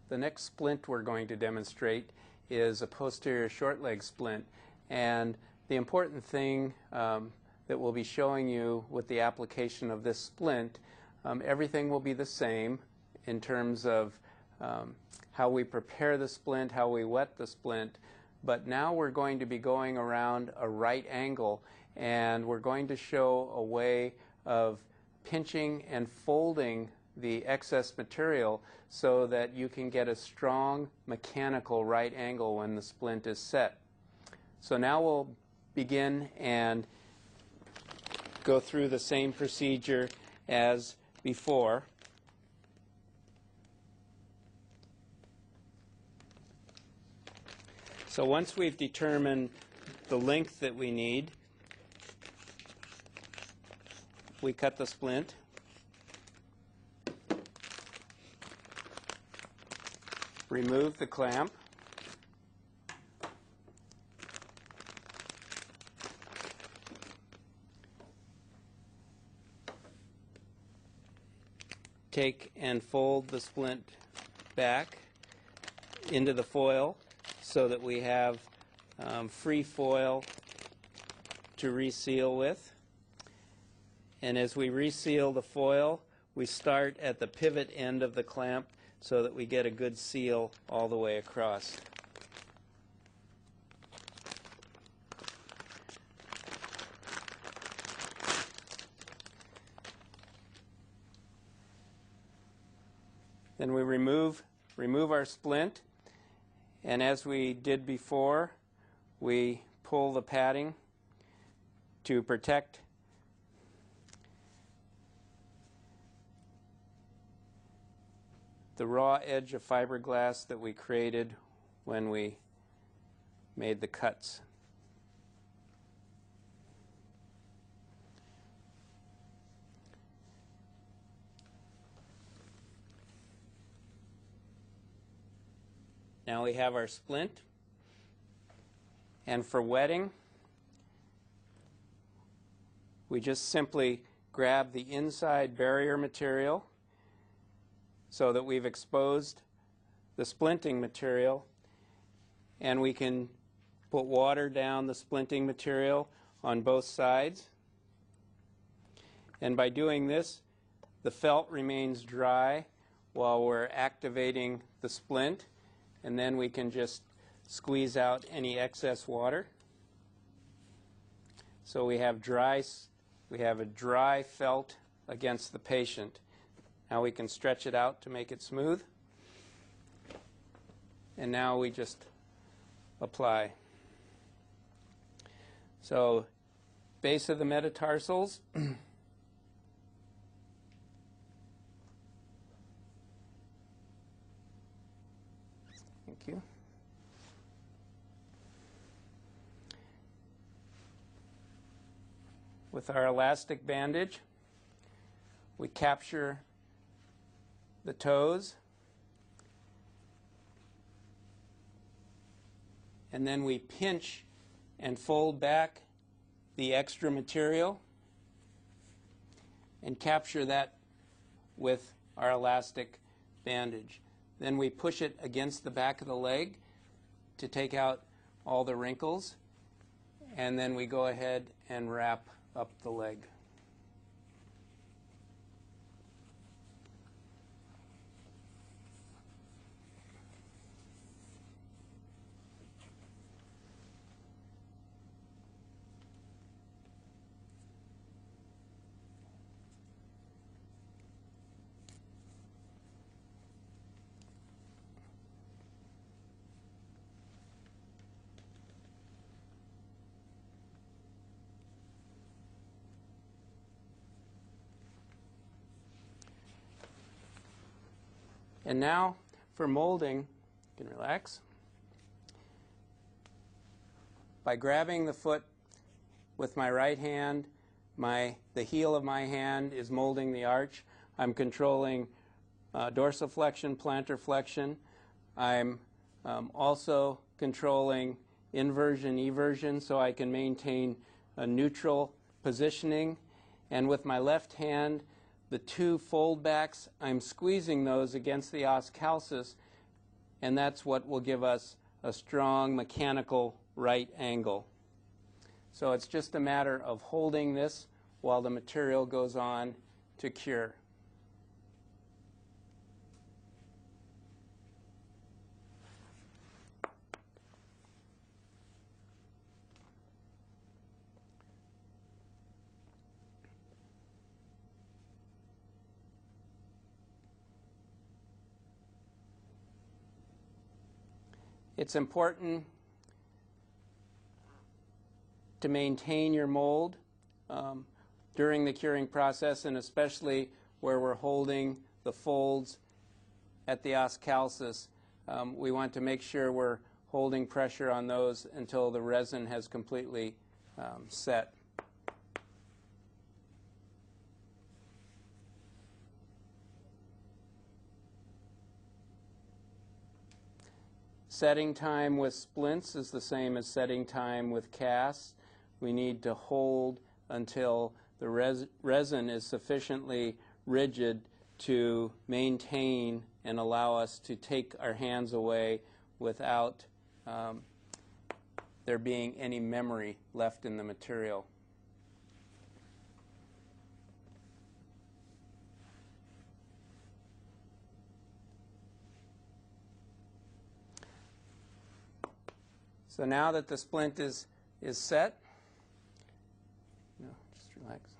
The next splint we're going to demonstrate is a posterior short leg splint, and the important thing that we'll be showing you with the application of this splint, everything will be the same in terms of how we prepare the splint, how we wet the splint, but now we're going to be going around a right angle, and we're going to show a way of pinching and folding the excess material so that you can get a strong mechanical right angle when the splint is set. So now we'll begin and go through the same procedure as before. So once we've determined the length that we need, we cut the splint. Remove the clamp. Take and fold the splint back into the foil so that we have free foil to reseal with. And as we reseal the foil, we start at the pivot end of the clamp so that we get a good seal all the way across. Then we remove our splint, and as we did before, we pull the padding to protect the raw edge of fiberglass that we created when we made the cuts. Now we have our splint, and for wetting, we just simply grab the inside barrier material so that we've exposed the splinting material, and we can put water down the splinting material on both sides. And by doing this, the felt remains dry while we're activating the splint, and then we can just squeeze out any excess water. So we have a dry felt against the patient. Now we can stretch it out to make it smooth. And now we just apply. So base of the metatarsals. Thank you. With our elastic bandage, we capture the toes, and then we pinch and fold back the extra material and capture that with our elastic bandage. Then we push it against the back of the leg to take out all the wrinkles, and then we go ahead and wrap up the leg. And now for molding, you can relax. By grabbing the foot with my right hand, the heel of my hand is molding the arch. I'm controlling dorsiflexion, plantar flexion. I'm also controlling inversion, eversion, so I can maintain a neutral positioning. And with my left hand, the two fold backs, I'm squeezing those against the os calcis and that's what will give us a strong mechanical right angle. So it's just a matter of holding this while the material goes on to cure. It's important to maintain your mold during the curing process, and especially where we're holding the folds at the os calcis. We want to make sure we're holding pressure on those until the resin has completely set. Setting time with splints is the same as setting time with casts. We need to hold until the resin is sufficiently rigid to maintain and allow us to take our hands away without there being any memory left in the material. So now that the splint is set, just relax.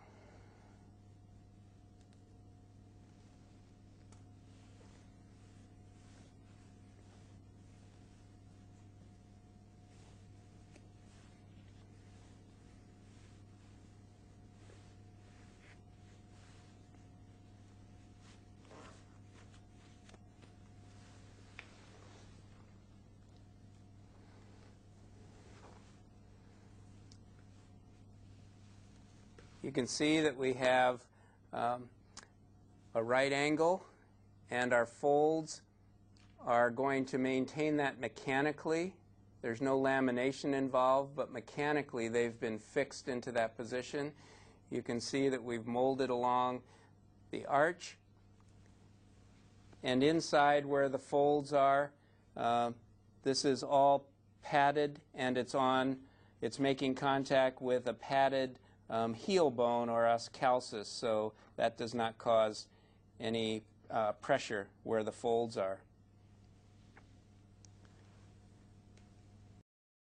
You can see that we have a right angle, and our folds are going to maintain that mechanically. There's no lamination involved, but mechanically they've been fixed into that position. You can see that we've molded along the arch, and inside where the folds are, this is all padded, and it's making contact with a padded heel bone or os calcis, so that does not cause any pressure where the folds are.